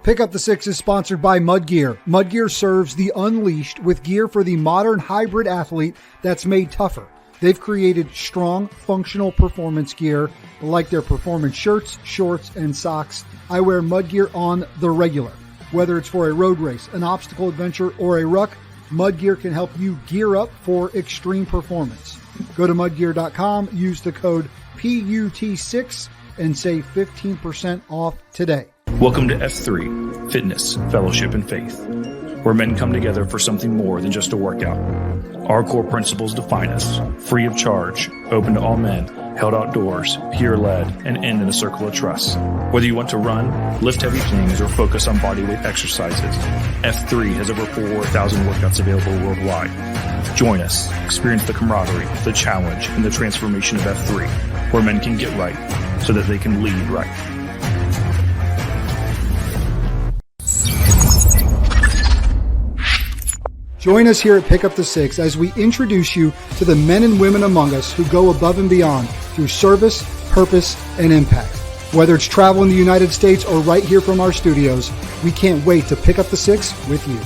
Pick Up the Six is sponsored by Mud Gear. Mud Gear serves the unleashed with gear for the modern hybrid athlete that's made tougher. They've created strong, functional performance gear like their performance shirts, shorts, and socks. I wear Mud Gear on the regular. Whether it's for a road race, an obstacle adventure, or a ruck, Mud Gear can help you gear up for extreme performance. Go to mudgear.com, use the code PUT6, and save 15% off today. Welcome to F3, Fitness, Fellowship, and Faith, where men come together for something more than just a workout. Our core principles define us: free of charge, open to all men, held outdoors, peer-led, and end in a circle of trust. Whether you want to run, lift heavy things, or focus on bodyweight exercises, F3 has over 4,000 workouts available worldwide. Join us, experience the camaraderie, the challenge, and the transformation of F3, where men can get right so that they can lead right. Join us here at Pick Up the Six as we introduce you to the men and women among us who go above and beyond through service, purpose, and impact. Whether it's travel in the United States or right here from our studios, we can't wait to pick up the six with you.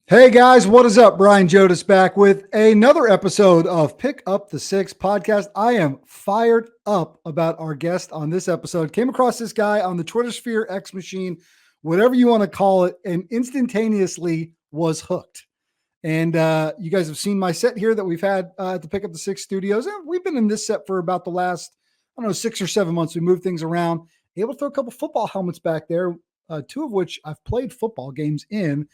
Hey guys, what is up? Brian Jodis back with another episode of Pick Up the Six podcast. I am fired up about our guest on this episode. Came across this guy on the Twitter sphere, X machine, whatever you want to call it, and instantaneously was hooked. And you guys have seen my set here that we've had at the Pick Up the Six studios. And we've been in this set for about the last, 6 or 7 months. We moved things around, able to throw a couple football helmets back there, two of which I've played football games in.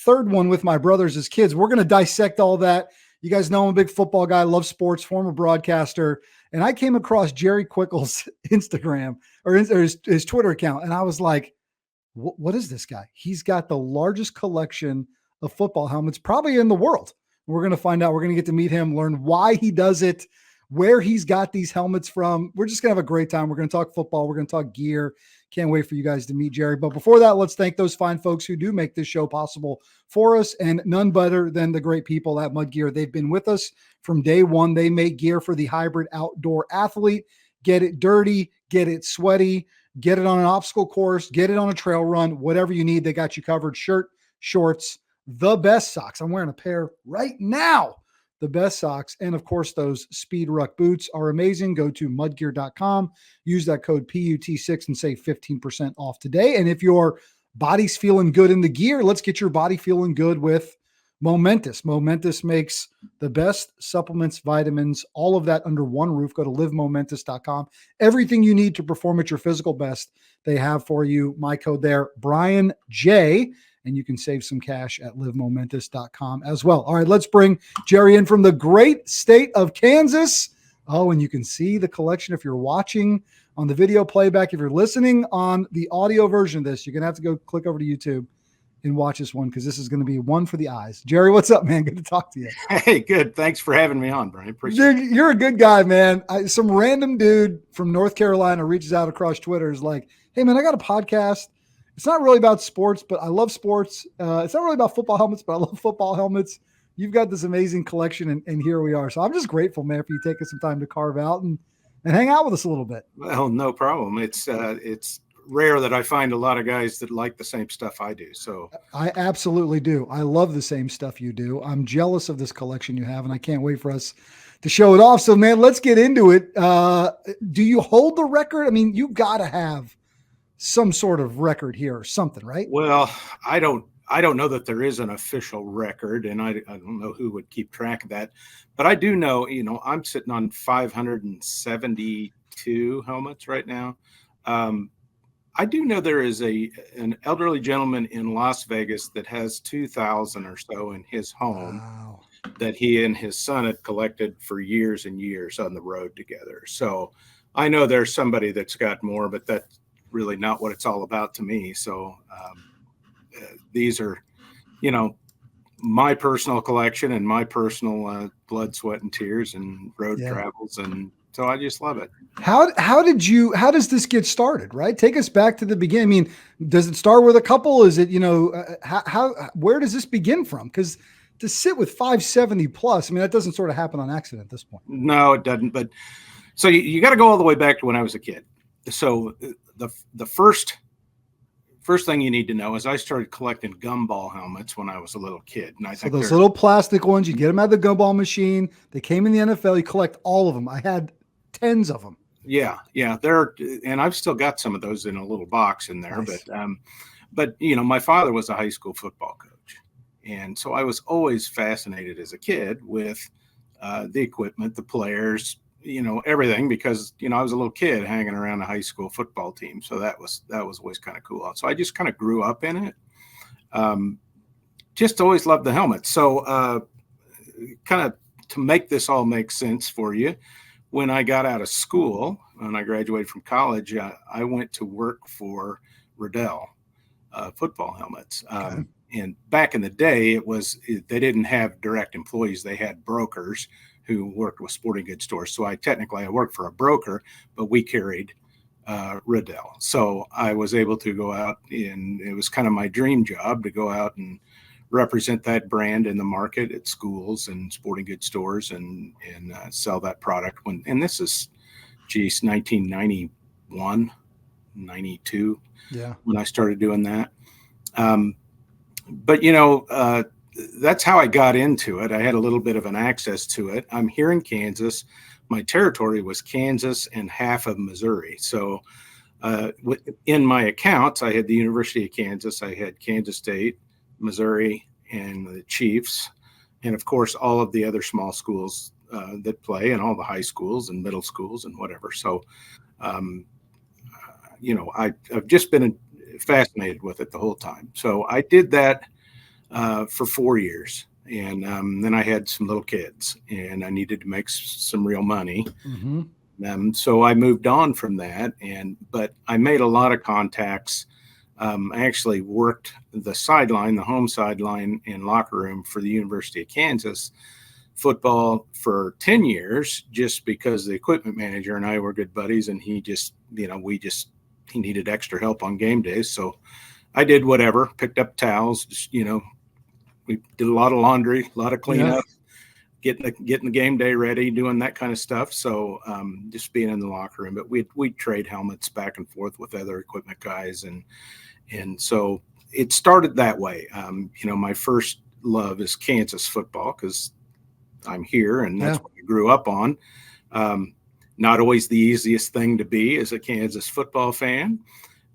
Third one with my brothers as kids. We're going to dissect all that. You guys know I'm a big football guy, love sports, former broadcaster. And I came across Jerry Quickel's Instagram or his Twitter account. And I was like, what is this guy? He's got the largest collection of football helmets probably in the world. We're going to find out. We're going to get to meet him, learn why he does it, where he's got these helmets from. We're just going to have a great time. We're going to talk football. We're going to talk gear. Can't wait for you guys to meet Jerry. But before that, let's thank those fine folks who do make this show possible for us, and none better than the great people at Mud Gear. They've been with us from day one. They make gear for the hybrid outdoor athlete. Get it dirty, get it sweaty, get it on an obstacle course, get it on a trail run, whatever you need, they got you covered. Shirt, shorts, the best socks. I'm wearing a pair right now. The best socks, and of course, those Speed Ruck boots are amazing. Go to mudgear.com, use that code PUT6 and save 15% off today. And if your body's feeling good in the gear, let's get your body feeling good with Momentous. Momentous makes the best supplements, vitamins, all of that under one roof. Go to livemomentous.com. Everything you need to perform at your physical best, they have for you. My code there, Brian J. And you can save some cash at livemomentous.com as well. All right, let's bring Jerry in from the great state of Kansas. Oh, and you can see the collection if you're watching on the video playback. If you're listening on the audio version of this, you're going to have to go click over to YouTube and watch this one because this is going to be one for the eyes. Jerry, what's up, man? Good to talk to you. Hey, good. Thanks for having me on, Brian. Appreciate it. You're a good guy, man. Some random dude from North Carolina reaches out across Twitter, is like, hey, man, I got a podcast. It's not really about sports, but I love sports. It's not really about football helmets, but I love football helmets. You've got this amazing collection, and here we are. So I'm just grateful, man, for you taking some time to carve out and hang out with us a little bit. Well, no problem. It's rare that I find a lot of guys that like the same stuff I do. So I absolutely do. I love the same stuff you do. I'm jealous of this collection you have, and I can't wait for us to show it off. So, man, let's get into it. Do you hold the record? I mean, you got to have some sort of record here or something, right? Well, I don't know that there is an official record, and I don't know who would keep track of that, but I do know, I'm sitting on 572 helmets right now. I do know there is an elderly gentleman in Las Vegas that has 2,000 or so in his home. Wow. That he and his son had collected for years and years on the road together. So I know there's somebody that's got more, but that's really not what it's all about to me. So these are, my personal collection and my personal blood, sweat, and tears and road travels. And so I just love it. How does this get started, right? Take us back to the beginning. I mean, does it start with a couple? Is it, where does this begin from? Because to sit with 570 plus, I mean, that doesn't sort of happen on accident at this point. No, it doesn't. But, So you got to go all the way back to when I was a kid. So the first thing you need to know is I started collecting gumball helmets when I was a little kid. And I So think those little plastic ones, you get them out of the gumball machine. They came in the NFL. You collect all of them. I had tens of them. Yeah. And I've still got some of those in a little box in there. Nice. But my father was a high school football coach. And so I was always fascinated as a kid with the equipment, the players, everything, because, I was a little kid hanging around a high school football team. So that was always kind of cool. So I just kind of grew up in it. Just always loved the helmet. So kind of to make this all make sense for you, when I got out of school, when I graduated from college, I went to work for Riddell football helmets. Okay. And back in the day, they didn't have direct employees. They had brokers who worked with sporting goods stores. So I worked for a broker, but we carried Riddell. So I was able to go out, and it was kind of my dream job to go out and represent that brand in the market at schools and sporting goods stores and sell that product. And this is, 1991, 92, when I started doing that. But that's how I got into it. I had a little bit of an access to it. I'm here in Kansas. My territory was Kansas and half of Missouri. So in my accounts, I had the University of Kansas, I had Kansas State, Missouri, and the Chiefs, and of course all of the other small schools that play, and all the high schools and middle schools and whatever. So I've just been fascinated with it the whole time. So I did that for 4 years, and then I had some little kids, and I needed to make some real money. Mm-hmm. So I moved on from that, but I made a lot of contacts. I actually worked the home sideline and locker room for the University of Kansas football for 10 years, just because the equipment manager and I were good buddies, and he needed extra help on game days. So I did whatever, picked up towels, we did a lot of laundry, a lot of cleanup, getting the game day ready, doing that kind of stuff. So just being in the locker room, but we'd trade helmets back and forth with other equipment guys. And so it started that way. My first love is Kansas football, because I'm here and that's what I grew up on. Not always the easiest thing to be as a Kansas football fan,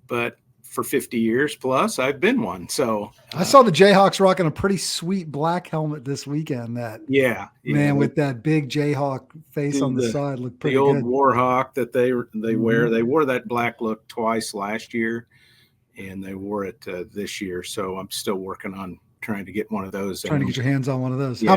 but for 50 years plus, I've been one. So I saw the Jayhawks rocking a pretty sweet black helmet this weekend. With that big Jayhawk face on the side looked pretty good. The old Warhawk that they wear. They wore that black look twice last year, and they wore it this year. So I'm still working on trying to get one of those. Trying to get your hands on one of those. Yeah.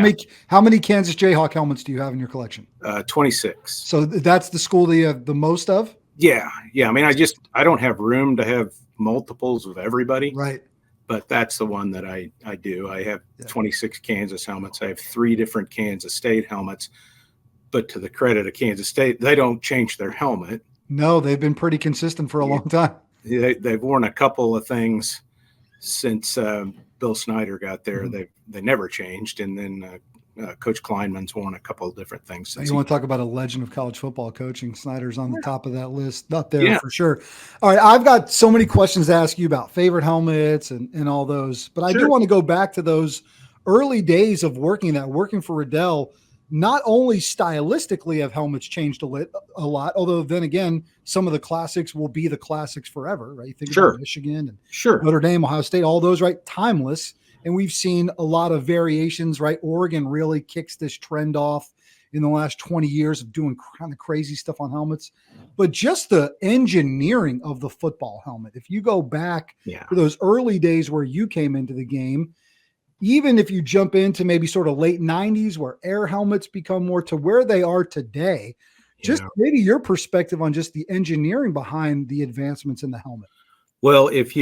How many Kansas Jayhawk helmets do you have in your collection? 26. So that's the school that you have the most of? Yeah. I mean, I don't have room to have multiples of everybody. Right. But that's the one that I do. I have 26 Kansas helmets. I have 3 different Kansas State helmets. But to the credit of Kansas State, they don't change their helmet. No, they've been pretty consistent for a long time. They've worn a couple of things since Bill Snyder got there. Mm-hmm. They never changed. And then Coach Kleinman's worn a couple of different things. You want to talk about a legend of college football coaching? Snyder's on the top of that list, up there for sure. All right, I've got so many questions to ask you about favorite helmets and all those, but I do want to go back to those early days of working for Riddell. Not only stylistically have helmets changed a lot, although then again, some of the classics will be the classics forever, right? You think about Michigan and Notre Dame, Ohio State, all those, right? Timeless. And we've seen a lot of variations, right? Oregon really kicks this trend off in the last 20 years of doing kind of crazy stuff on helmets. But just the engineering of the football helmet, if you go back to those early days where you came into the game, even if you jump into maybe sort of late 90s where air helmets become more to where they are today, just maybe your perspective on just the engineering behind the advancements in the helmet. Well, if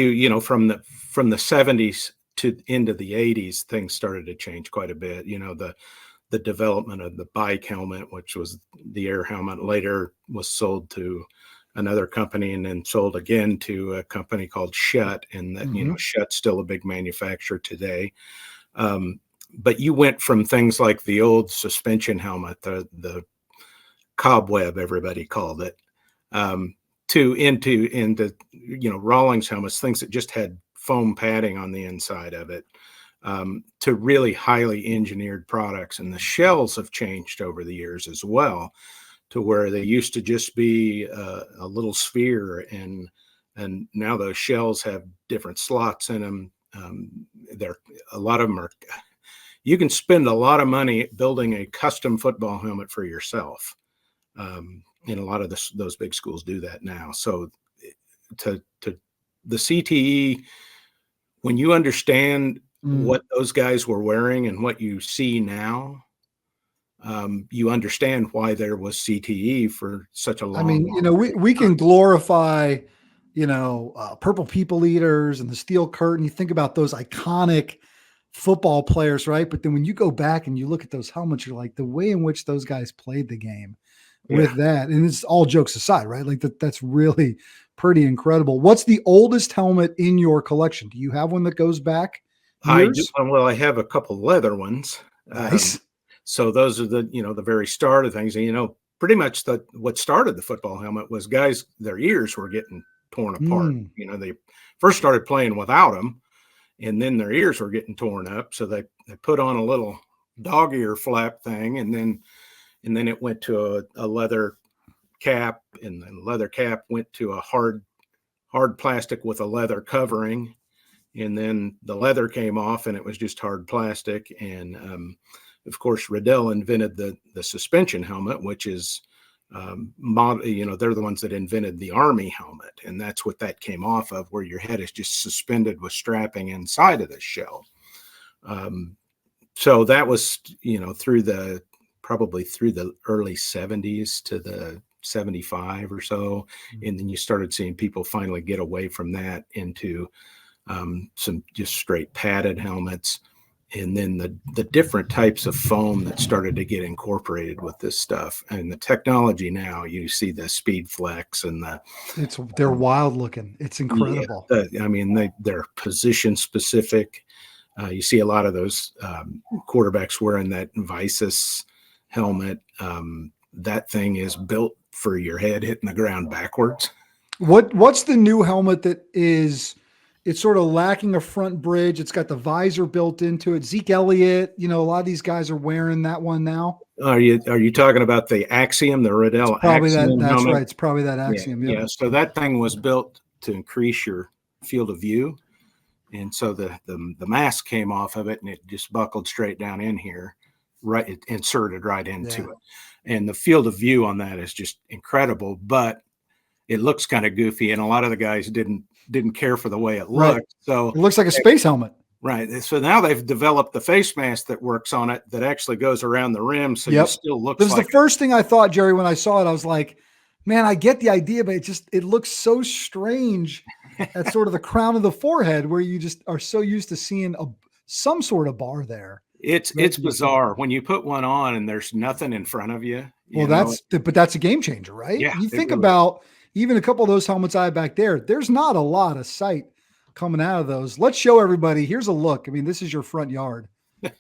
from the 70s to into the 80s, things started to change quite a bit. The development of the bike helmet, which was the air helmet, later was sold to another company and then sold again to a company called Schutt. And that, Schutt's still a big manufacturer today. But you went from things like the old suspension helmet, the cobweb, everybody called it, to into Rawlings helmets, things that just had foam padding on the inside of it, to really highly engineered products. And the shells have changed over the years as well, to where they used to just be a little sphere, and now those shells have different slots in them. A lot of them are. You can spend a lot of money building a custom football helmet for yourself, and a lot of those big schools do that now. So, to the CTE, when you understand what those guys were wearing and what you see now, you understand why there was CTE for such a long. I mean, we can glorify, Purple People Eaters and the Steel Curtain. You think about those iconic football players, right? But then when you go back and you look at those helmets, you're like, the way in which those guys played the game with that, and it's all jokes aside, right? Like that's really pretty incredible. What's the oldest helmet in your collection? Do you have one that goes back years? Well, I have a couple leather ones. Nice. So those are the very start of things. And, pretty much what started the football helmet was guys, their ears were getting torn apart. They first started playing without them, and then their ears were getting torn up. So they put on a little dog ear flap thing, and then it went to a leather cap, and then the leather cap went to a hard plastic with a leather covering, and then the leather came off and it was just hard plastic. And of course, Riddell invented the suspension helmet, which is they're the ones that invented the Army helmet, and that's what that came off of, where your head is just suspended with strapping inside of the shell. So that was probably through the early 70s to the 75 or so, and then you started seeing people finally get away from that into some just straight padded helmets. And then the different types of foam that started to get incorporated with this stuff, and the technology now, you see the Speed Flex and they're wild looking. It's incredible. They're position specific. You see a lot of those quarterbacks wearing that Visus helmet. That thing is built for your head hitting the ground backwards. What's the new helmet that is? It's sort of lacking a front bridge. It's got the visor built into it. Zeke Elliott, a lot of these guys are wearing that one now. Are you talking about the Axiom, the Riddell Axiom? That's helmet? right. It's probably that Axiom. Yeah. So that thing was built to increase your field of view, and so the mask came off of it, and it just buckled straight down in here, right, it inserted right into it, and the field of view on that is just incredible. But it looks kind of goofy, and a lot of the guys didn't care for the way it looked. Right. So it looks like a space helmet. Right. So now they've developed the face mask that works on it that actually goes around the rim. So you still look. That was the first thing I thought, Jerry, when I saw it. I was like, man, I get the idea, but it looks so strange at sort of the crown of the forehead, where you just are so used to seeing some sort of bar there. It's bizarre when you put one on and there's nothing in front of you. But that's a game changer, right? Yeah. You think about even a couple of those helmets I have back there, there's not a lot of sight coming out of those. Let's show everybody. Here's a look. I mean, this is your front yard,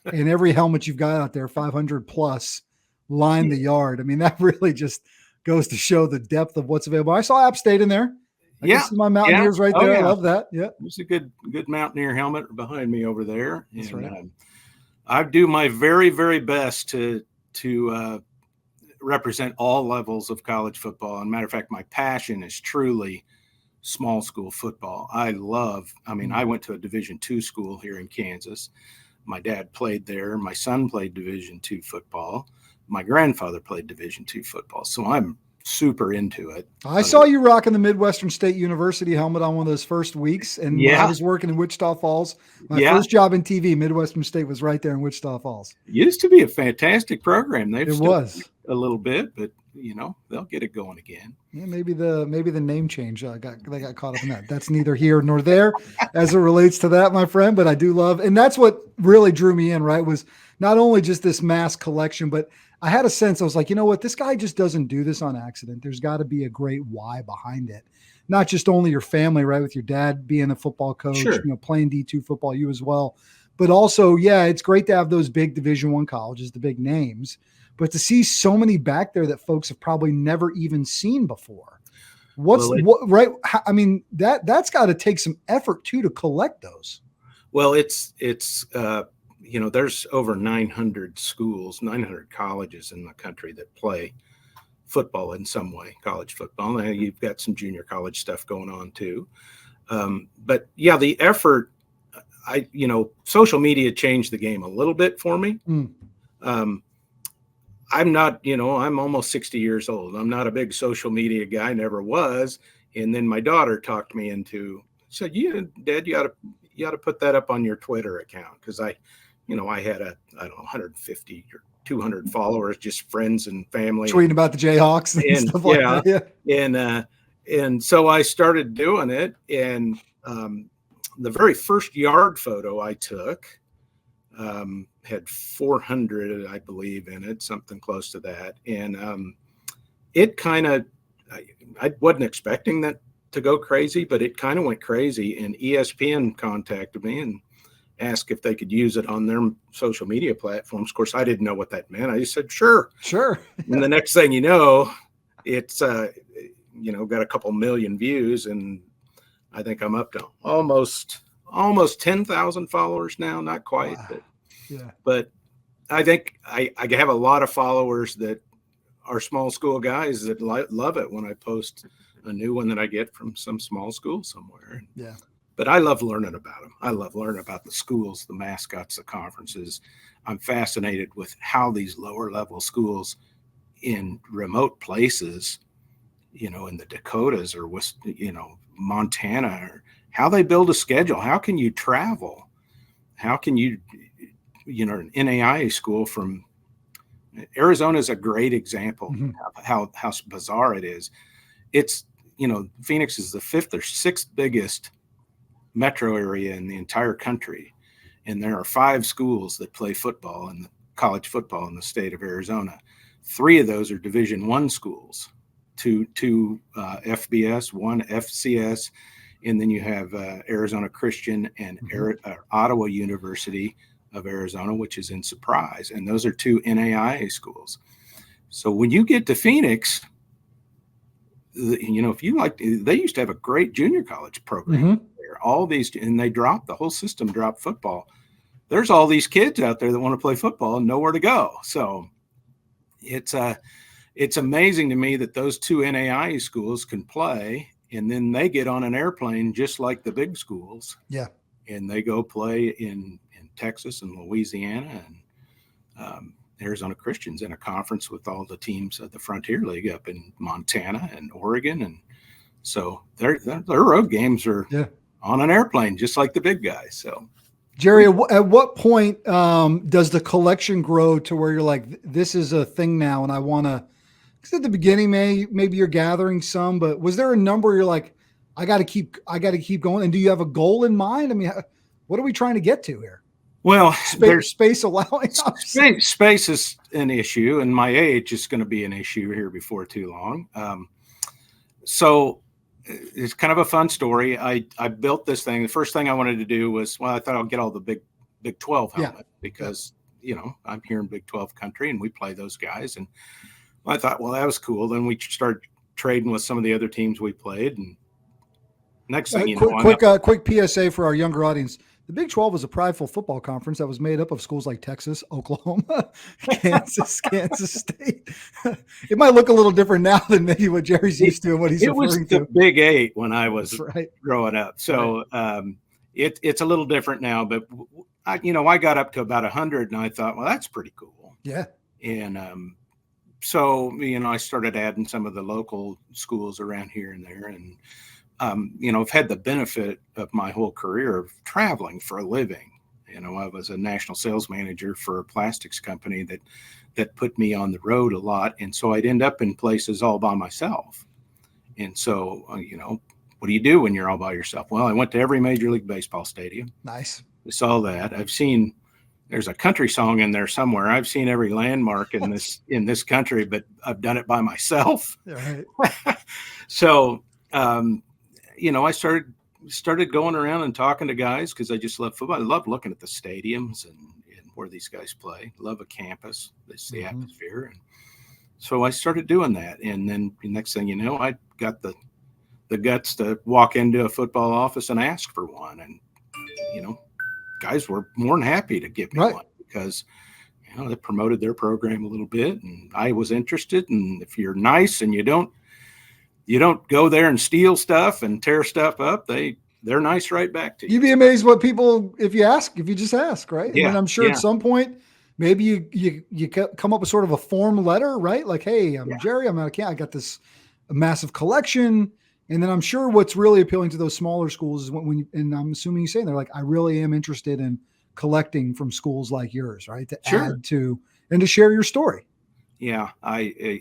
and every helmet you've got out there, 500 plus, line the yard. I mean, that really just goes to show the depth of what's available. I saw App State in there. I can see my Mountaineers right there. I love that. Yeah. There's a good Mountaineer helmet behind me over there. That's right. I do my very, very best to represent all levels of college football. And matter of fact, my passion is truly small school football. I went to a Division II school here in Kansas. My dad played there. My son played Division II football. My grandfather played Division II football. So I'm super into it. I saw you rocking the Midwestern State University helmet on one of those first weeks. And when I was working in Wichita Falls, my first job in TV, Midwestern State was right there in Wichita Falls. It used to be a fantastic program. It was a little bit, but they'll get it going again. Yeah, maybe the name change they got caught up in that. That's neither here nor there as it relates to that, my friend. But I do love, and that's what really drew me in. Right, was not only just this mass collection, but I had a sense. I was like, you know what, this guy just doesn't do this on accident. There's got to be a great why behind it. Not just only your family, right, with your dad being a football coach, playing D2 football, you as well, but also, it's great to have those big Division I colleges, the big names. but to see so many back there that folks have probably never even seen before. I mean, that's got to take some effort too, to collect those. Well, it's there's over 900 schools, 900 colleges in the country that play football in some way, college football. Now you've got some junior college stuff going on too. But yeah, the effort, social media changed the game a little bit for me. I'm not, I'm almost 60 years old. I'm not a big social media guy, never was. And then my daughter talked me into, said, Dad, you ought to put that up on your Twitter account. Cause I had 150 or 200 followers, just friends and family. Tweeting about the Jayhawks and stuff like that. Yeah. And so I started doing it. And the very first yard photo I took had 400, I believe, in it, something close to that. And it kind of, I wasn't expecting that to go crazy, but it kind of went crazy. And ESPN contacted me and asked if they could use it on their social media platforms. Of course, I didn't know what that meant. I just said, sure. And the next thing you know, it's, got a couple million views, and I think I'm up to almost 10,000 followers now. Not quite, wow. but I think I have a lot of followers that are small school guys that love it when I post a new one that I get from some small school somewhere. Yeah. But I love learning about them. I love learning about the schools, the mascots, the conferences. I'm fascinated with how these lower level schools in remote places, in the Dakotas or Montana, or how they build a schedule. How can you travel? How can you, an NAIA school from Arizona is a great example of how bizarre it is. It's, Phoenix is the 5th or 6th biggest metro area in the entire country. And there are 5 schools that play football and college football in the state of Arizona. 3 of those are Division I schools, two FBS, 1 FCS, and then you have Arizona Christian and Ottawa University of Arizona, which is in Surprise. And those are 2 NAIA schools. So when you get to Phoenix, if you like, they used to have a great junior college program there. All these, and the whole system dropped football. There's all these kids out there that want to play football and nowhere to go. So it's amazing to me that those 2 NAIA schools can play, and then they get on an airplane just like the big schools. Yeah. And they go play in Texas and Louisiana and Arizona Christian's in a conference with all the teams of the Frontier League up in Montana and Oregon. And so their road games are on an airplane, just like the big guys. So, Jerry, at what point does the collection grow to where you're like, this is a thing now, and I want to? Because at the beginning, maybe you're gathering some, but was there a number you're like, I got to keep going? And do you have a goal in mind? I mean, what are we trying to get to here? Well, space allowing. Space is an issue, and my age is going to be an issue here before too long. So it's kind of a fun story. I built this thing. The first thing I wanted to do was, I thought I'll get all the Big 12 helmet because, I'm here in Big 12 country and we play those guys. And I thought, that was cool. Then we started trading with some of the other teams we played. And next thing quick PSA for our younger audience. The Big 12 is a prideful football conference that was made up of schools like Texas, Oklahoma, Kansas State. It might look a little different now than maybe what Jerry's used to and what he's referring to. It was the Big 8 when I was growing up. So it's a little different now. But, I got up to about 100 and I thought, that's pretty cool. Yeah. And so, I started adding some of the local schools around here and there. And I've had the benefit of my whole career of traveling for a living. I was a national sales manager for a plastics company that put me on the road a lot. And so I'd end up in places all by myself. And so, what do you do when you're all by yourself? Well, I went to every Major League Baseball stadium. Nice. We saw that. There's a country song in there somewhere. I've seen every landmark in this country, but I've done it by myself. Right. So, I started going around and talking to guys because I just love football. I love looking at the stadiums and where these guys play, love a campus, it's the atmosphere. And so I started doing that. And then the next thing you know, I got the guts to walk into a football office and ask for one. And, guys were more than happy to give me one because, they promoted their program a little bit and I was interested. And if you're nice and you don't go there and steal stuff and tear stuff up, they're nice right back to you. You'd be amazed what people, if you just ask, right? Yeah, and then I'm sure at some point, maybe you come up with sort of a form letter, right? Like, hey, I'm Jerry, I'm out of camp. I got this massive collection. And then I'm sure what's really appealing to those smaller schools is and I'm assuming you're saying they're like, I really am interested in collecting from schools like yours, right? To add to and to share your story. Yeah. I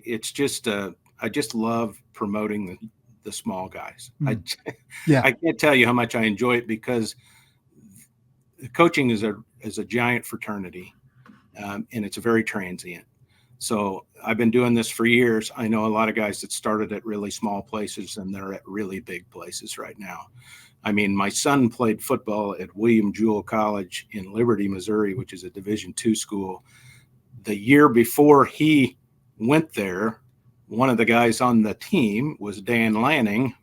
just love promoting the small guys. I can't tell you how much I enjoy it because coaching is a giant fraternity, and it's very transient. So I've been doing this for years. I know a lot of guys that started at really small places and they're at really big places right now. I mean, my son played football at William Jewell College in Liberty, Missouri, which is a Division II school. The year before he went there, one of the guys on the team was Dan Lanning,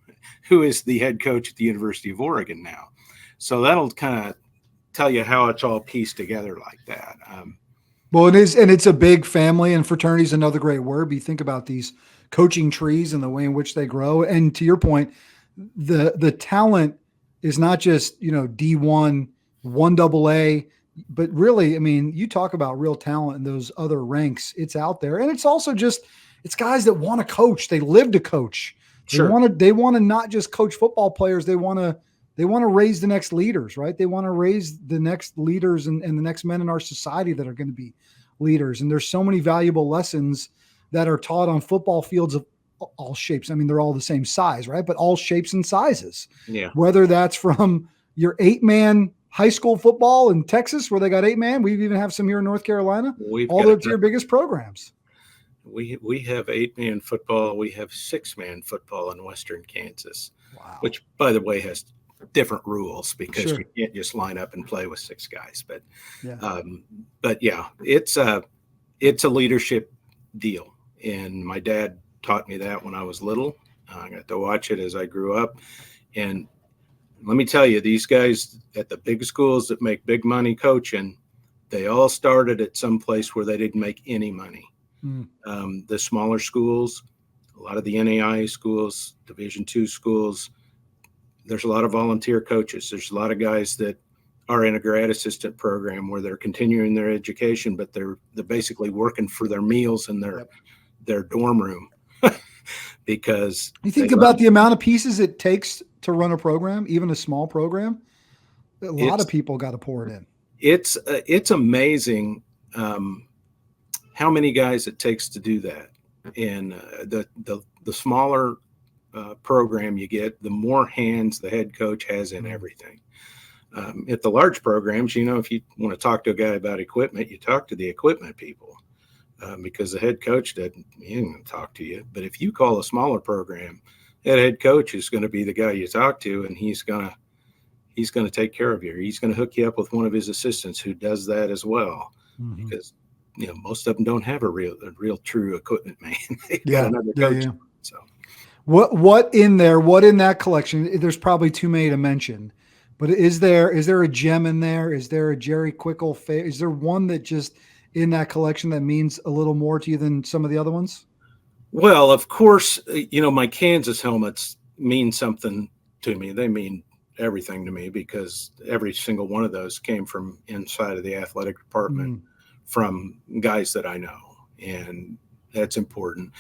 who is the head coach at the University of Oregon now. So that'll kind of tell you how it's all pieced together like that. Well, it is, and it's a big family, and fraternity is another great word. But you think about these coaching trees and the way in which they grow. And to your point, the talent is not just, D1, 1AA, but really, I mean, you talk about real talent in those other ranks. It's out there. And it's also it's guys that want to coach. They live to coach. Sure. They want to not just coach football players. They want to raise the next leaders, right? They want to raise the next leaders and the next men in our society that are going to be leaders. And there's so many valuable lessons that are taught on football fields of all shapes. I mean, they're all the same size, right? But all shapes and sizes. Yeah. Whether that's from your 8-man high school football in Texas, where they got 8-man. We even have some here in North Carolina, all the way to your biggest programs. We have 8-man football. We have 6-man football in Western Kansas, which, by the way, has different rules because you can't just line up and play with 6 guys. But it's a leadership deal. And my dad taught me that when I was little. I got to watch it as I grew up. And let me tell you, these guys at the big schools that make big money coaching, they all started at some place where they didn't make any money. The smaller schools, a lot of the NAIA schools, Division II schools, there's a lot of volunteer coaches. There's a lot of guys that are in a grad assistant program where they're continuing their education, but they're basically working for their meals in their dorm room. Because you think about the amount of pieces it takes to run a program, even a small program, a lot of people got to pour it in. It's amazing how many guys it takes to do that. And the smaller program you get, the more hands the head coach has in everything. At the large programs, if you want to talk to a guy about equipment, you talk to the equipment people. Because the head coach he ain't going to talk to you. But if you call a smaller program, that head coach is going to be the guy you talk to, and he's going to take care of you. He's going to hook you up with one of his assistants who does that as well, because most of them don't have a real true equipment man. They got another coach. Yeah. So what in that collection? There's probably too many to mention, but is there a gem in there? Is there a Jerry Quickel? Is there one that just in that collection that means a little more to you than some of the other ones? Well, of course, my Kansas helmets mean something to me. They mean everything to me because every single one of those came from inside of the athletic department from guys that I know. And that's important.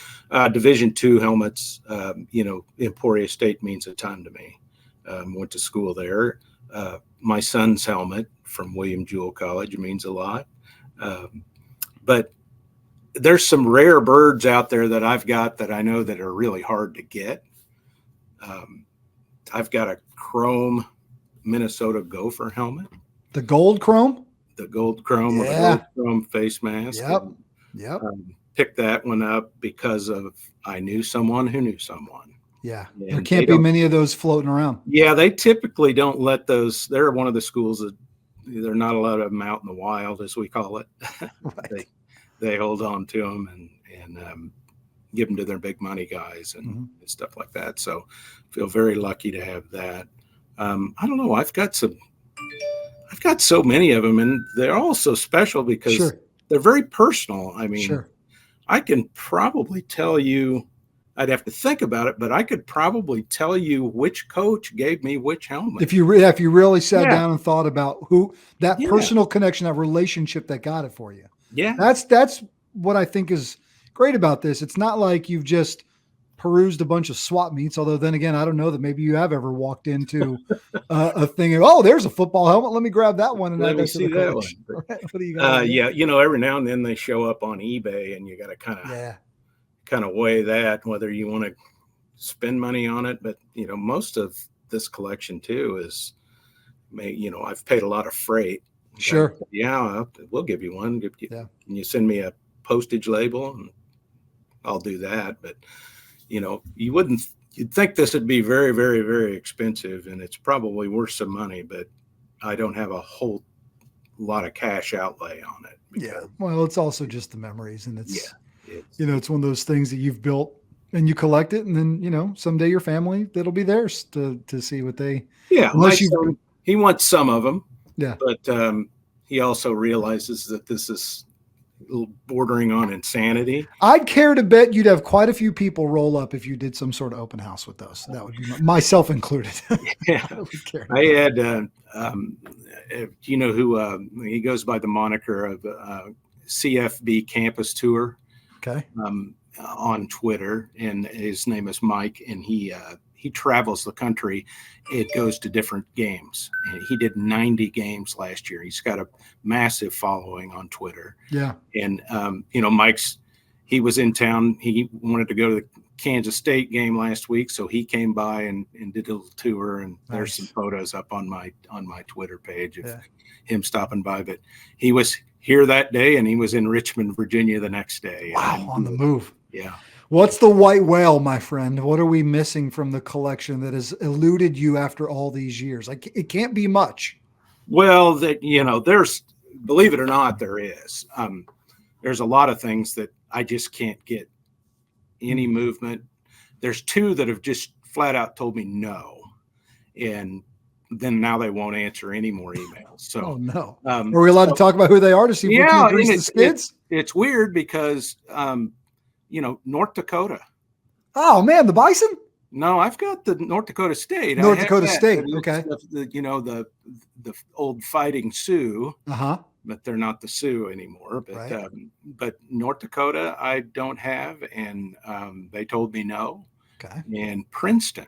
Division II helmets, Emporia State means a ton to me. Went to school there. My son's helmet from William Jewell College means a lot. But there's some rare birds out there that I've got that I know that are really hard to get. I've got a chrome Minnesota Gopher helmet. The gold chrome? The gold chrome with a gold chrome face mask. Yep. Picked that one up because I knew someone who knew someone. Yeah. There can't be many of those floating around. Yeah, they typically don't let those. They're one of the schools that They're not a lot of them out in the wild, as we call it. Right. They hold on to them and give them to their big money guys and stuff like that. So feel very lucky to have that. I don't know. I've got so many of them, and they're all so special because they're very personal. I mean, I can probably tell you, I'd have to think about it, but I could probably tell you which coach gave me which helmet. If you really sat down and thought about who that personal connection, that relationship that got it for you. Yeah. That's what I think is great about this. It's not like you've just perused a bunch of swap meets, although then again, I don't know that maybe you have ever walked into a thing of, oh, there's a football helmet. Let me grab that one and let add me that to see the that collection. one. What do you got? Yeah, every now and then they show up on eBay, and you got to kind of weigh that, whether you want to spend money on it. But most of this collection too is, I've paid a lot of freight. Sure. Yeah, we'll give you one. Can you send me a postage label? And I'll do that. But you'd think this would be very, very, very expensive, and it's probably worth some money, but I don't have a whole lot of cash outlay on it. Yeah. Well, it's also just the memories, and it's one of those things that you've built and you collect it, and then, someday your family, that'll be theirs to see what they, my son, he wants some of them. Yeah. But he also realizes that this is bordering on insanity. I'd care to bet you'd have quite a few people roll up if you did some sort of open house with those. That would be myself included. Yeah. I had, you know who, he goes by the moniker of CFB Campus Tour. Okay. On Twitter, and his name is Mike, and he travels the country. It goes to different games, and he did 90 games last year. He's got a massive following on Twitter. Yeah. And he was in town. He wanted to go to the Kansas State game last week, so he came by and did a little tour, and there's some photos up on my Twitter page of him stopping by. But he was here that day, and he was in Richmond, Virginia the next day. Wow, on the move. Yeah. What's the white whale, my friend? What are we missing from the collection that has eluded you after all these years? Like, it can't be much. Well, there's, believe it or not, there is. There's a lot of things that I just can't get any movement. There's two that have just flat out told me no, and then now they won't answer any more emails. So, oh no, are we allowed to talk about who they are to see if we can grease the skids? It's weird because North Dakota. Oh man, the Bison. No, I've got the North Dakota State. North Dakota State. Okay. The old Fighting Sioux. But they're not the Sioux anymore. But but North Dakota, I don't have, and they told me no. Okay. And Princeton.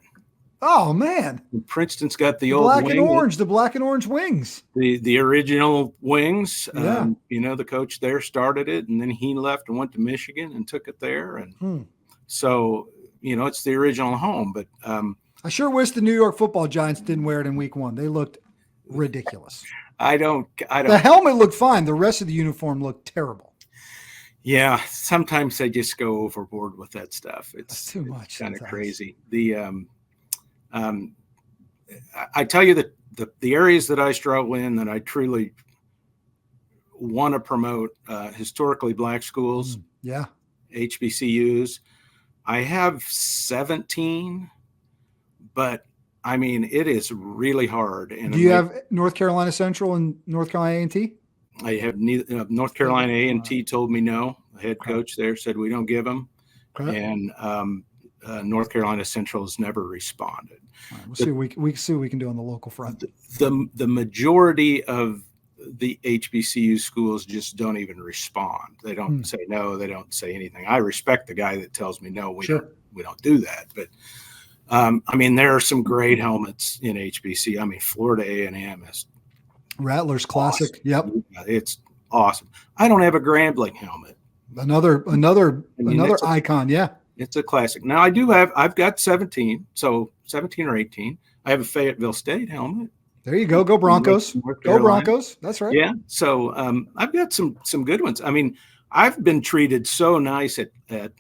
Oh man. Princeton's got the old black and orange, the black and orange wings. The original wings. Yeah. The coach there started it, and then he left and went to Michigan and took it there. And so, it's the original home. But I sure wish the New York Football Giants didn't wear it in week 1. They looked ridiculous. I don't. The helmet looked fine. The rest of the uniform looked terrible. Yeah. Sometimes they just go overboard with that stuff. It's too much. Kind of crazy. I tell you that the areas that I struggle in, that I truly want to promote, historically black schools, HBCUs. I have 17, but I mean, it is really hard. And do you have North Carolina Central and North Carolina A&T? I have neither. North Carolina A&T told me no. The head coach there said we don't give them, and North Carolina Central has never responded. All right, we'll see what we can do on the local front. The majority of the HBCU schools just don't even respond. They don't say no. They don't say anything. I respect the guy that tells me no. We don't do that. But I mean, there are some great helmets in HBC. I mean, Florida A&M is Rattlers Classic. Awesome. Yep, it's awesome. I don't have a Grambling helmet. Another icon. Yeah. It's a classic. Now I've got 17, so 17 or 18. I have a Fayetteville State helmet. There you go. Go Broncos. Go Broncos. That's right. Yeah. So I've got some good ones. I mean, I've been treated so nice at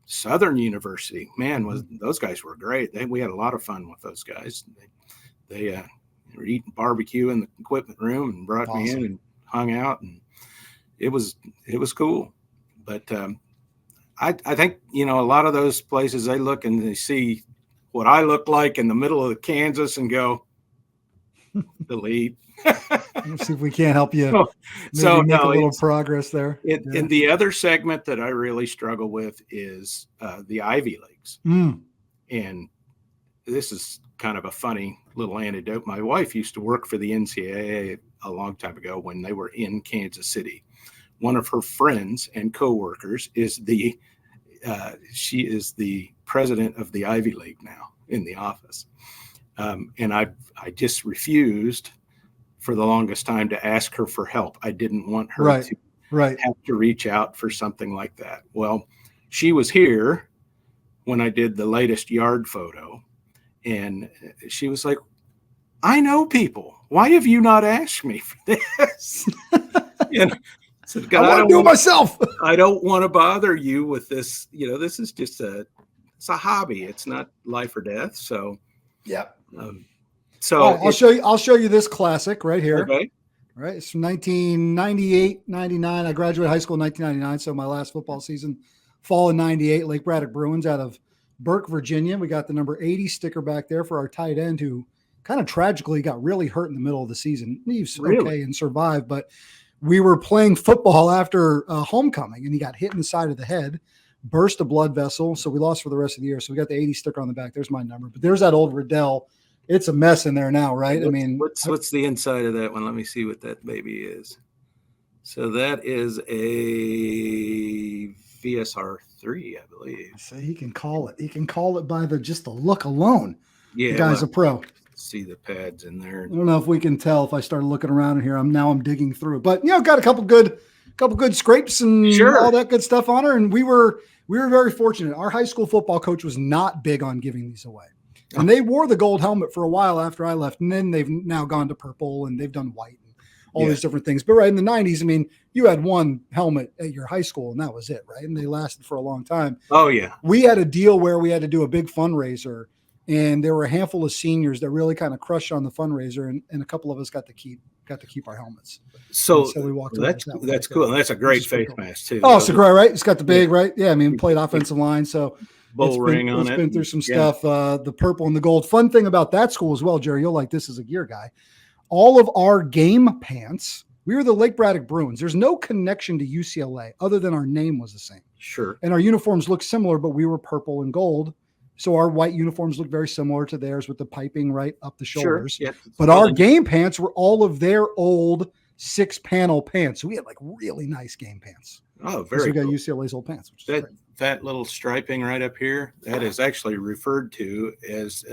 Southern University. Man, those guys were great. We had a lot of fun with those guys. They were eating barbecue in the equipment room and brought me in and hung out, and it was cool. But I think, a lot of those places, they look and they see what I look like in the middle of Kansas and go, delete. Let's see if we can't help you make a little progress there. And the other segment that I really struggle with is the Ivy Leagues. And this is kind of a funny little anecdote. My wife used to work for the NCAA a long time ago when they were in Kansas City. One of her friends and coworkers is she is the president of the Ivy League now in the office. And I just refused for the longest time to ask her for help. I didn't want her to have to reach out for something like that. Well, she was here when I did the latest yard photo, and she was like, I know people. Why have you not asked me for this? Said, I want to do it myself. I don't want to bother you with this. This is just it's a hobby. It's not life or death. So, yeah. I'll show you this classic right here. Okay. Right. It's from 1998, 99. I graduated high school in 1999. So my last football season, fall in 98, Lake Braddock Bruins out of Burke, Virginia. We got the number 80 sticker back there for our tight end who kind of tragically got really hurt in the middle of the season. He was okay and survived, but we were playing football after homecoming, and he got hit in the side of the head, burst a blood vessel. So we lost for the rest of the year. So we got the 80 sticker on the back. There's my number. But there's that old Riddell. It's a mess in there now, right? What's the inside of that one? Let me see what that baby is. So that is a VSR3, I believe. So he can call it. He can call it by just the look alone. Yeah, the guy's a pro. See the pads in there. I don't know if we can tell if I started looking around in here. I'm digging through, but got a couple good scrapes and all that good stuff on her. And we were very fortunate. Our high school football coach was not big on giving these away, and they wore the gold helmet for a while after I left, and then they've now gone to purple and they've done white and all these different things. But right in the 90s, you had one helmet at your high school and that was it, right? And they lasted for a long time. Oh yeah. We had a deal where we had to do a big fundraiser. And there were a handful of seniors that really kind of crushed on the fundraiser, and a couple of us got to keep our helmets. So we walked. That's cool. And that's a great face mask too. Oh, it's a great, right? It's got the big, right? Yeah, played offensive line, so bull ring on it. It's been through some stuff. The purple and the gold. Fun thing about that school as well, Jerry, you'll like this as a gear guy. All of our game pants. We were the Lake Braddock Bruins. There's no connection to UCLA other than our name was the same. Sure. And our uniforms look similar, but we were purple and gold. So our white uniforms look very similar to theirs with the piping right up the shoulders. Sure. Yeah. But our game pants were all of their old 6-panel pants. So we had like really nice game pants. Oh, very so we got cool. UCLA's old pants. Which is that little striping right up here, that is actually referred to as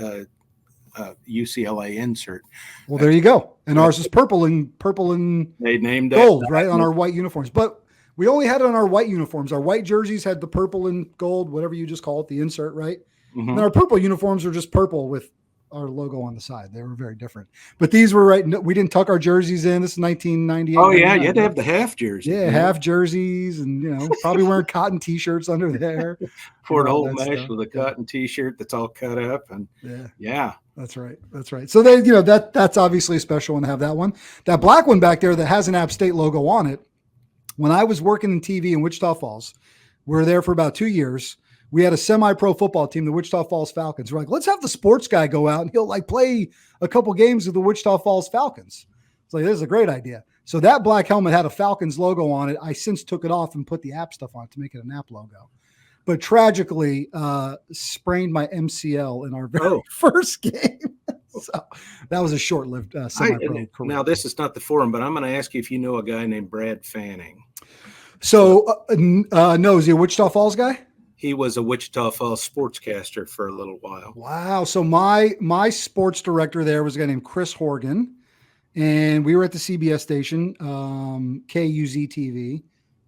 UCLA insert. Well, there you go. And ours is purple and they named gold, right, on our white uniforms. But we only had it on our white uniforms. Our white jerseys had the purple and gold, whatever you just call it, the insert, right? Mm-hmm. And our purple uniforms were just purple with our logo on the side. They were very different. But these were right. We didn't tuck our jerseys in. This is 1998. Oh, yeah. You had to have the half jersey. Yeah, half jerseys and, probably wearing cotton T-shirts under there. For an old mesh with a cotton T-shirt that's all cut up. And yeah. That's right. That's right. So they, that's obviously a special one to have that one. That black one back there that has an App State logo on it. When I was working in TV in Wichita Falls, we were there for about 2 years. We had a semi-pro football team, the Wichita Falls Falcons. We're like, let's have the sports guy go out and he'll play a couple games with the Wichita Falls Falcons. It's like, this is a great idea. So that black helmet had a Falcons logo on it. I since took it off and put the app stuff on it to make it an app logo. But tragically sprained my MCL in our very first game. So that was a short-lived semi-pro career. Now, this is not the forum, but I'm going to ask you if you know a guy named Brad Fanning. So, no, is he a Wichita Falls guy? He was a Wichita Falls sportscaster for a little while. Wow. So my sports director there was a guy named Chris Horgan, and we were at the CBS station, KUZ TV,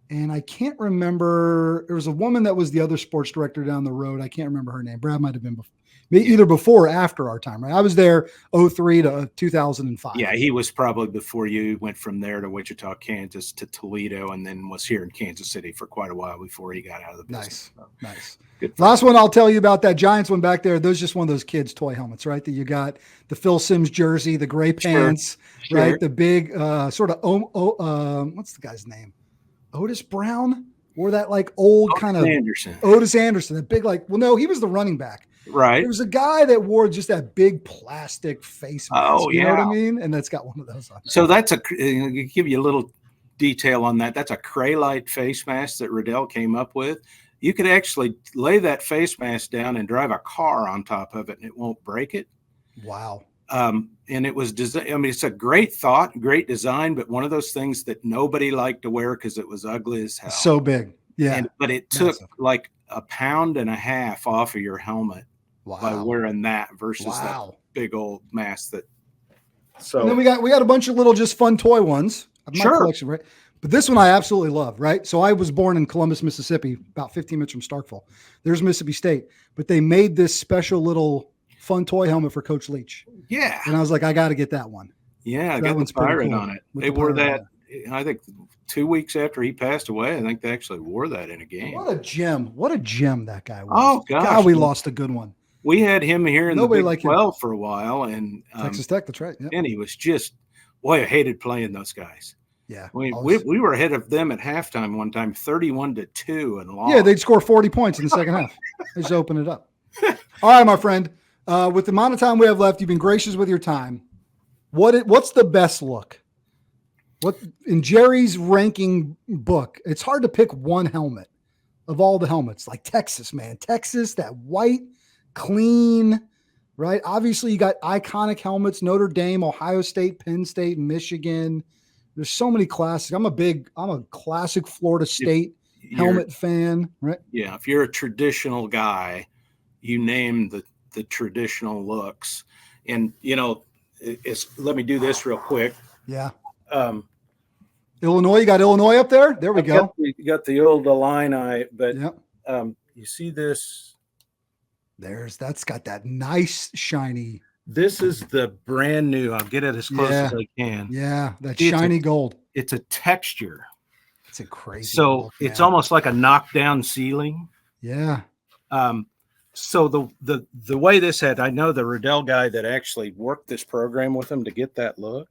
And I can't remember. There was a woman that was the other sports director down the road. I can't remember her name. Brad might have been before, either before or after our time, right? I was there 03 to 2005. Yeah, he was probably before you went from there to Wichita, Kansas to Toledo, and then was here in Kansas City for quite a while before he got out of the business. Nice. Good. Last one I'll tell you about, that Giants one back there. Those just one of those kids' toy helmets, right? That you got the Phil Simms jersey, the gray pants, Sure. right? The big sort of what's the guy's name? Otis Brown, or that like old kind of Otis Anderson, that big he was the running back. Right. There was a guy that wore just that big plastic face mask. Oh, you know what I mean? And that's got one of those on. So that's give you a little detail on that. That's a Craylite face mask that Riddell came up with. You could actually lay that face mask down and drive a car on top of it, and it won't break it. Wow. And it was designed. I mean, it's a great thought, great design, but one of those things that nobody liked to wear because it was ugly as hell. So big. Yeah. But it took like 1.5 pounds off of your helmet. Wow. By wearing that versus that big old mask. So and then we got a bunch of little just fun toy ones of my collection, right? But this one I absolutely love, right? So I was born in Columbus, Mississippi, about 15 minutes from Starkville. There's Mississippi State, but they made this special little fun toy helmet for Coach Leach. Yeah, and I was like, I got to get that one. Yeah, I got the pirate on it. They wore that. I think 2 weeks after he passed away, I think they actually wore that in a game. What a gem! What a gem that guy was. Oh gosh, God, we lost a good one. We had him here in the Big 12 for a while, and Texas Tech. That's right. Yep. And he was just, I hated playing those guys. Yeah, we were ahead of them at halftime one time, 31-2, and lost. Yeah, they'd score 40 points in the second half. They just open it up. All right, my friend. With the amount of time we have left, you've been gracious with your time. What's the best look? What in Jerry's ranking book? It's hard to pick one helmet of all the helmets. Like Texas, man, Texas, that white. Clean, right? Obviously, you got iconic helmets, Notre Dame, Ohio State, Penn State, Michigan. There's so many classics. I'm a classic Florida State helmet fan, right? Yeah. If you're a traditional guy, you name the traditional looks. And, let me do this real quick. Yeah. Illinois, you got Illinois up there? There we go. You got the old Illini, but yep. You see this? That's got that nice shiny. This is the brand new. I'll get it as close as I can. Yeah, that shiny gold. It's a texture. It's a crazy. So look, it's almost like a knockdown ceiling. Yeah. So the way this had, I know the Riddell guy that actually worked this program with him to get that look.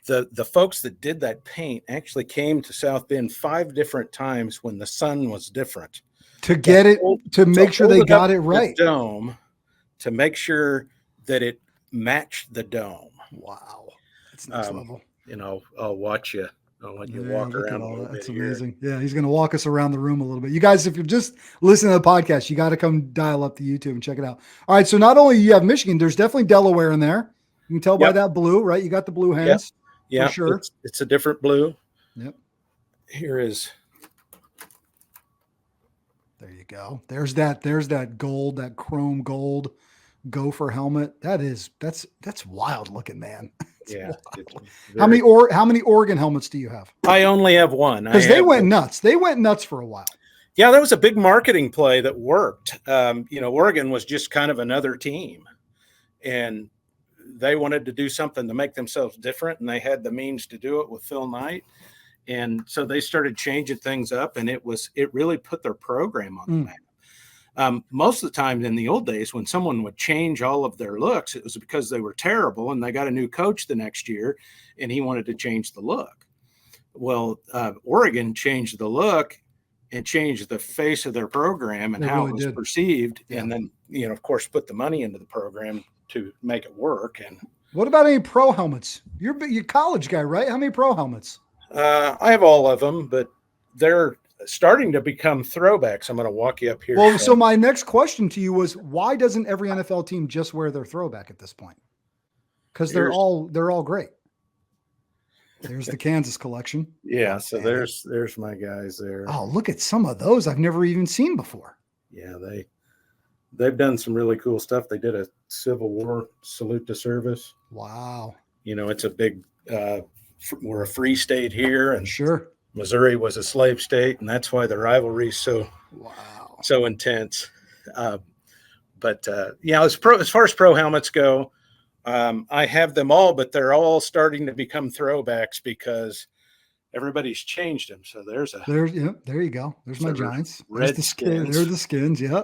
The folks that did that paint actually came to South Bend 5 different times when the sun was different. To get it, to make sure they got it right. Dome, to make sure that it matched the dome. Wow. That's next level. I'll watch you. I'll let you walk around a little bit. That's amazing. Here. Yeah, he's going to walk us around the room a little bit. You guys, if you're just listening to the podcast, you got to come dial up to YouTube and check it out. All right, so not only you have Michigan, there's definitely Delaware in there. You can tell by that blue, right? You got the blue hands. Yeah, for sure. It's a different blue. Yep. Here is. There you go. There's that gold, that chrome gold gopher helmet. That's wild looking, man. Yeah. How many Oregon helmets do you have? I only have one. Because they went nuts. They went nuts for a while. Yeah, that was a big marketing play that worked. Oregon was just kind of another team, and they wanted to do something to make themselves different, and they had the means to do it with Phil Knight. And so they started changing things up, and it really put their program on the map. Most of the time in the old days, when someone would change all of their looks, it was because they were terrible and they got a new coach the next year and he wanted to change the look. Well, Oregon changed the look and changed the face of their program and how it was perceived. Yeah. And then, of course, put the money into the program to make it work. And what about any pro helmets? You're a college guy, right? How many pro helmets? I have all of them, but they're starting to become throwbacks. I'm going to walk you up here. Well, so my next question to you was, why doesn't every NFL team just wear their throwback at this point? Because they're all great. There's the Kansas collection. Yeah, so there's my guys there. Oh, look at some of those I've never even seen before. Yeah, they've done some really cool stuff. They did a Civil War salute to service. Wow. It's a big we're a free state here, and sure. Missouri was a slave state, and that's why the rivalry is so intense. As far as pro helmets go, I have them all, but they're all starting to become throwbacks because everybody's changed them. So there you go. There's my Giants. Red skins. There's the skins. Yeah.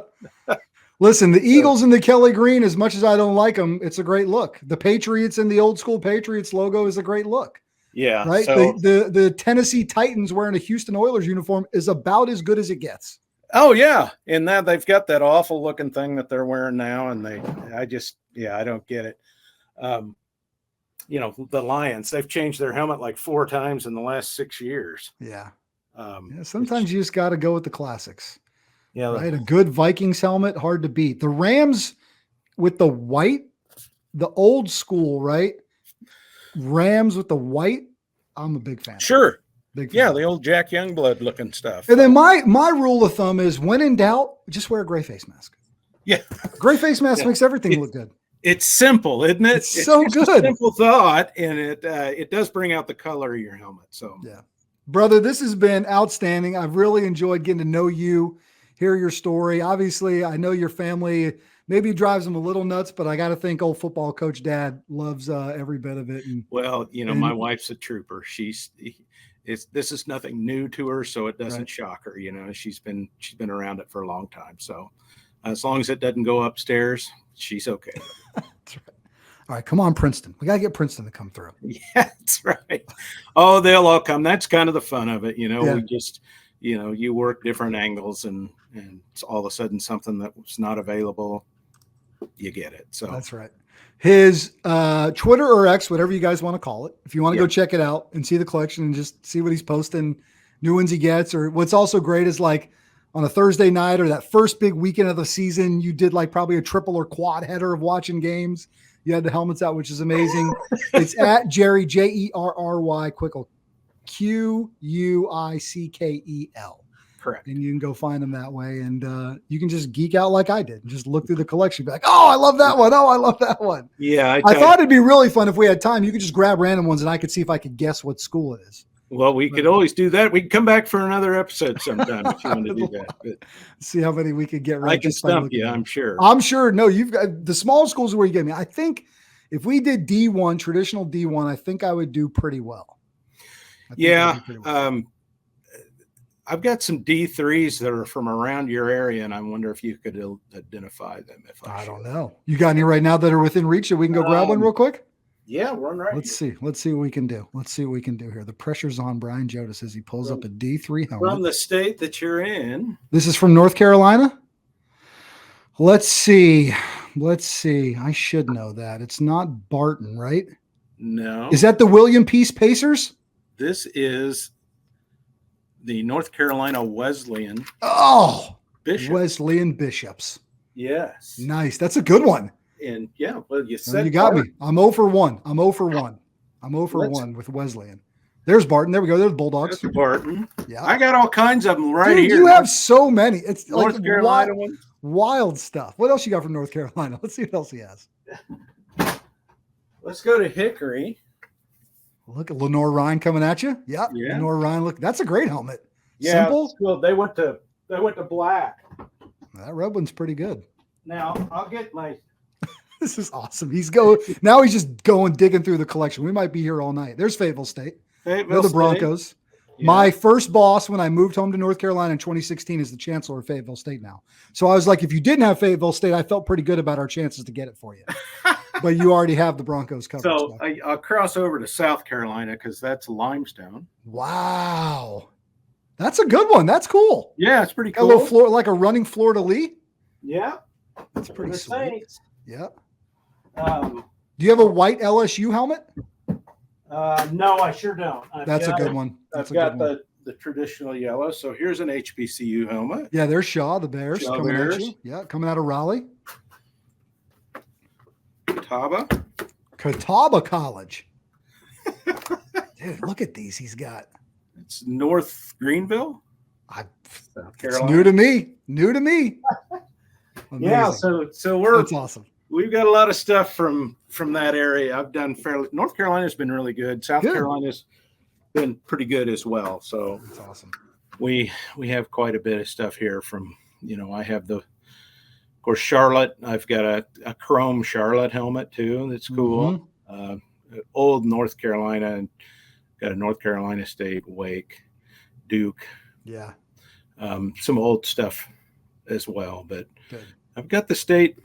Listen, the Eagles and the Kelly green, as much as I don't like them, it's a great look. The Patriots and the old school Patriots logo is a great look. Yeah. Right. So, the Tennessee Titans wearing a Houston Oilers uniform is about as good as it gets. Oh yeah. And now they've got that awful looking thing that they're wearing now. And I don't get it. The Lions, they've changed their helmet like 4 times in the last 6 years. Yeah. Sometimes you just got to go with the classics. Yeah. Right. A good Vikings helmet, hard to beat. The Rams with the white, the old school, right? Rams with the white. I'm a big fan. Sure. Big fan. Yeah. The old Jack Youngblood looking stuff. And then my rule of thumb is when in doubt, just wear a gray face mask. Yeah. Gray face mask makes everything look good. It's simple, isn't it? It's so good. A simple thought, and it does bring out the color of your helmet. So yeah, brother, this has been outstanding. I've really enjoyed getting to know you, hear your story. Obviously, I know your family maybe drives them a little nuts, but I got to think old football coach dad loves every bit of it. And my wife's a trooper. This is nothing new to her, so it doesn't shock her. She's been around it for a long time. So as long as it doesn't go upstairs, she's okay. That's right. All right, come on, Princeton. We got to get Princeton to come through. Yeah, that's right. Oh, they'll all come. That's kind of the fun of it. We just, you work different angles and it's all of a sudden something that was not available, you get it. So that's right. His Twitter or X, whatever you guys want to call it, if you want to go check it out and see the collection and just see what he's posting, new ones he gets, or what's also great is like on a Thursday night or that first big weekend of the season, you did like probably a triple or quad header of watching games. You had the helmets out, which is amazing. It's at Jerry, Jerry Quickel, Quickel. Correct. And you can go find them that way. And you can just geek out like I did and just look through the collection. Be like, oh, I love that one. Oh, I love that one. Yeah. I thought it'd be really fun if we had time. You could just grab random ones and I could see if I could guess what school it is. Well, we could always do that. We can come back for another episode sometime if you want to do that. But see how many we could get right. I can stump you, I'm sure. I'm sure. No, you've got the small schools where you get me. I think if we did D1, traditional D1, I think I would do pretty well. Yeah. I've got some D3s that are from around your area, and I wonder if you could identify them. I don't know. You got any right now that are within reach that we can go grab one real quick? Yeah, one right. Let's see what we can do. Let's see what we can do here. The pressure's on Brian Jodas as he pulls up a D3 helmet. From the state that you're in. This is from North Carolina. Let's see. I should know that. It's not Barton, right? No. Is that the William Peace Pacers? This is the North Carolina Wesleyan. Oh, Bishops. Wesleyan Bishops. Yes. Nice. That's a good one. And yeah, well, you said you got me. I'm 0 for 1. I'm 0 for 1. I'm 0 for 1 with Wesleyan. There's Barton. There we go. There's Bulldogs. There's Barton. Yeah. I got all kinds of them right Dude, here. You have so many. It's North like Carolina ones. Wild stuff. What else you got from North Carolina? Let's see what else he has. Let's go to Hickory. Look at Lenore Ryan coming at you. Yep. Yeah. Lenore Ryan. Look, that's a great helmet. Yeah. Simple. Well, they went to black. That red one's pretty good. Now I'll get my. This is awesome. He's just going digging through the collection. We might be here all night. There's Fayetteville State. The Broncos. Yeah. My first boss when I moved home to North Carolina in 2016 is the chancellor of Fayetteville State now. So I was like, if you didn't have Fayetteville State, I felt pretty good about our chances to get it for you. But you already have the Broncos covered. So I'll cross over to South Carolina because that's limestone. Wow. That's a good one. That's cool. Yeah, it's pretty cool. A little floor, like a running Fleur-de-lis. Yeah. That's pretty sweet. Saints. Yeah. Do you have a white LSU helmet? No, I sure don't. That's a good one. I've got the traditional yellow. So here's an HBCU helmet. Yeah, there's Shaw, the Bears coming at you. Yeah, coming out of Raleigh. Catawba College. Dude, look at these he's got. It's North Greenville. South Carolina. It's new to me. Yeah, so that's awesome. We've got a lot of stuff from that area. I've done North Carolina's been really good. South Carolina's been pretty good as well. So That's awesome. We have quite a bit of stuff here from, I have of course, Charlotte. I've got a chrome Charlotte helmet too. That's cool. Old North Carolina, got a North Carolina State Wake, Duke. Yeah. Some old stuff as well, but good. I've got the state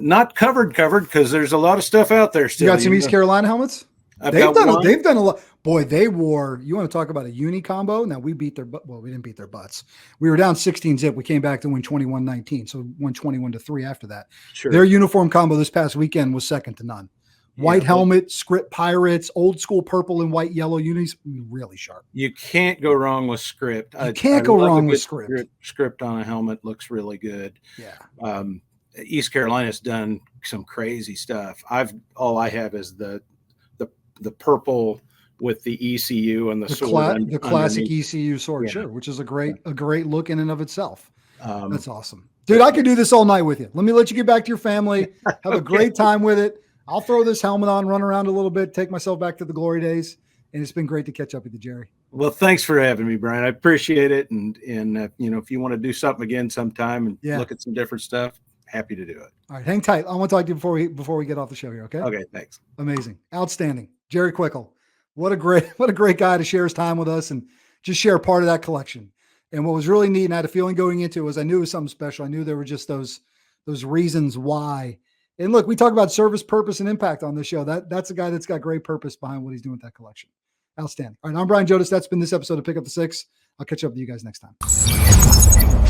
not covered because there's a lot of stuff out there still. You got some East Carolina helmets? They've done a lot. Boy, they wore, you want to talk about a uni combo? Now we beat we didn't beat their butts. We were down 16 zip. We came back to win 21-19. So won 21-3 after that. Sure. Their uniform combo this past weekend was second to none. White helmet, script pirates, old school purple and white yellow unis, really sharp. You can't go wrong with script. You can't go wrong with script. Script on a helmet looks really good. Yeah. East Carolina's done some crazy stuff. All I have is the purple with the ECU and the sword. The classic ECU sword, yeah. Sure, which is a great look in and of itself. That's awesome. Dude, I could do this all night with you. Let you get back to your family. Have a great time with it. I'll throw this helmet on, run around a little bit, take myself back to the glory days. And it's been great to catch up with you, Jerry. Well, thanks for having me, Brian. I appreciate it. And if you want to do something again sometime and look at some different stuff, happy to do it. All right, hang tight. I want to talk to you before we get off the show here. Okay. Okay. Thanks. Amazing. Outstanding. Jerry Quickel. What a great guy to share his time with us and just share part of that collection. And what was really neat, and I had a feeling going into it, was I knew it was something special. I knew there were just those reasons why. And look, we talk about service, purpose, and impact on this show. That's a guy that's got great purpose behind what he's doing with that collection. Outstanding. All right, I'm Brian Jodas. That's been this episode of Pick Up the Six. I'll catch up with you guys next time.